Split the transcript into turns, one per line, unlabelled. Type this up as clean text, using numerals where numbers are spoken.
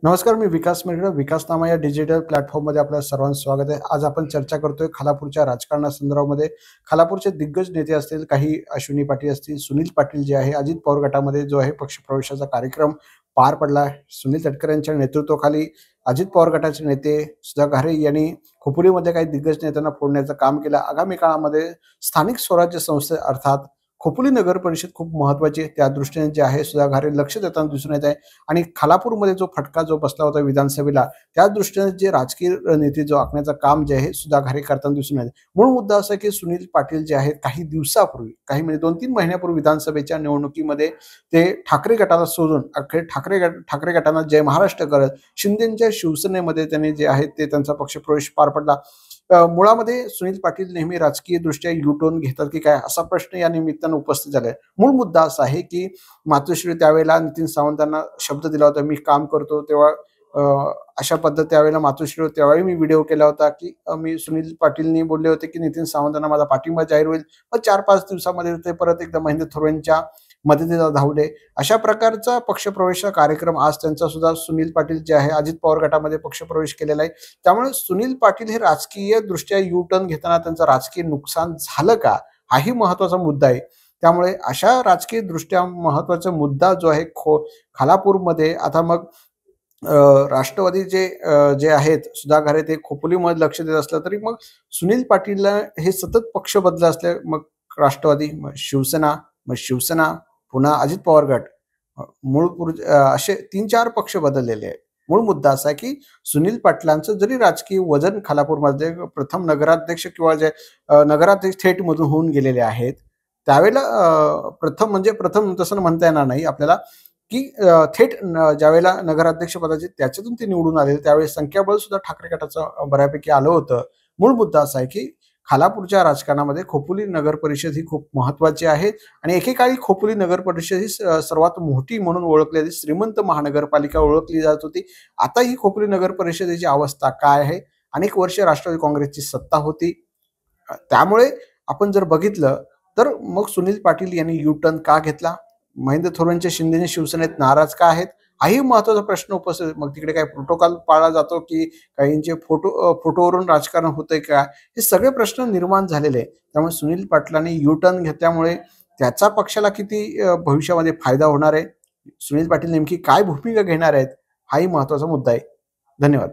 नमस्कार, मी विकास मेरगडे. विकास नामा या डिजिटल प्लॅटफॉर्ममध्ये आपल्या सर्वांचं स्वागत आहे. आज आपण चर्चा करतोय खालापूरच्या राजकारणासंदर्भामध्ये. खालापूरचे दिग्गज नेते असतील, काही अश्विनी पाटील असतील, सुनील पाटील जे आहे, अजित पवार गटामध्ये जो आहे पक्षप्रवेशाचा कार्यक्रम पार पडला. सुनील तटकरे यांच्या नेतृत्वाखाली अजित पवार गटाचे नेते सुधा घारे यांनी खोपोलीमध्ये काही दिग्गज नेत्यांना फोडण्याचं काम केलं. आगामी काळामध्ये स्थानिक स्वराज्य संस्थे अर्थात खोपोली नगर परिषद खूप महत्वाची आहे. त्या दृष्टीने जे आहे सुधा घारे लक्ष देताना दिसून येत आहे. आणि खालापूरमध्ये जो फटका जो बसला होता विधानसभेला, त्या दृष्टीने जे राजकीय रणनीती जो आखण्याचं काम जे आहे सुधा घारे करताना दिसून येते. मूळ मुद्दा असा की सुनील पाटील जे आहेत काही दिवसापूर्वी, काही म्हणजे 2-3 महिन्यापूर्वी विधानसभेच्या निवडणुकीमध्ये ते ठाकरे गटाला सोडून अखेर ठाकरे गटाला जय महाराष्ट्र करत शिंदेच्या शिवसेनेमध्ये त्यांनी जे आहे ते त्यांचा पक्षप्रवेश पार पडला. मुळामध्ये सुनील पाटील नेहमी राजकीय दृष्ट्या युटर्न घेतात की काय, असा प्रश्न या निमित्तानं उपस्थित झालाय. मूळ मुद्दा असा आहे की मातोश्री त्यावेळेला नितीन सावंतांना शब्द दिला होता, मी काम करतो तेव्हा अशा पद्धत त्यावेळेला मातोश्री त्यावेळी मी व्हिडिओ केला होता की मी सुनील पाटीलनी बोलले होते की नितीन सावंतांना माझा पाठिंबा जाहीर होईल. मग 4-5 दिवसामध्ये ते परत एकदा महेंद्र थोरवेंच्या मदतीला धावले. अशा प्रकारचा पक्षप्रवेश कार्यक्रम आज त्यांचा सुद्धा सुनील पाटील जे आहे अजित पवार गटामध्ये पक्षप्रवेश केलेला आहे. त्यामुळे सुनील पाटील हे राजकीय दृष्ट्या युटर्न घेताना त्यांचं राजकीय नुकसान झालं का, हाही महत्वाचा मुद्दा आहे. त्यामुळे अशा राजकीय दृष्ट्या महत्वाचा मुद्दा जो आहे खालापूरमध्ये आता मग राष्ट्रवादीचे जे आहेत सुधा घारे ते खोपोलीमध्ये लक्ष देत असलं तरी मग सुनील पाटीलला हे सतत पक्ष बदल असले, मग राष्ट्रवादी, मग शिवसेना, पुन्हा अजित पवार गट, असे 3-4 पक्ष बदललेले आहेत. मूळ मुद्दा असा आहे की सुनील पाटलांचं जरी राजकीय वजन खालापूरमध्ये प्रथम नगराध्यक्ष किंवा जे नगराध्यक्ष थेट मधून होऊन गेलेले आहेत, त्यावेळेला प्रथम तसं म्हणता येणार नाही आपल्याला की थेट ज्यावेळेला नगराध्यक्ष पदाचे त्याच्यातून ते निवडून आले त्यावेळेस संख्याबळ सुद्धा ठाकरे गटाचं बऱ्यापैकी आलं होतं. मूळ मुद्दा असा आहे की खालापूरच्या राजकारणामध्ये खोपोली नगर परिषद ही खूप महत्वाची आहे आणि एकेकाळी खोपोली नगर परिषद ही सर्वात मोठी म्हणून ओळखलेली श्रीमंत महानगरपालिका ओळखली जात होती. आता ही खोपोली नगर परिषदेची अवस्था काय आहे? अनेक वर्ष राष्ट्रवादी काँग्रेसची सत्ता होती. त्यामुळे आपण जर बघितलं तर मग सुनील पाटील यांनी युटर्न का घेतला? महेंद्र थोरवेंच्या शिंदेने शिवसेनेत नाराज का आहेत? हाही महत्वाचा प्रश्न उपस्थित. मग तिकडे काय प्रोटोकॉल पाळला जातो की काहींचे फोटोवरून राजकारण होतंय का? हे सगळे प्रश्न निर्माण झालेले आहे. त्यामुळे सुनील पाटलांनी युटर्न घेतल्यामुळे त्याचा पक्षाला किती भविष्यामध्ये फायदा होणार आहे, सुनील पाटील नेमकी काय भूमिका घेणार आहेत, हाही महत्वाचा मुद्दा आहे. धन्यवाद.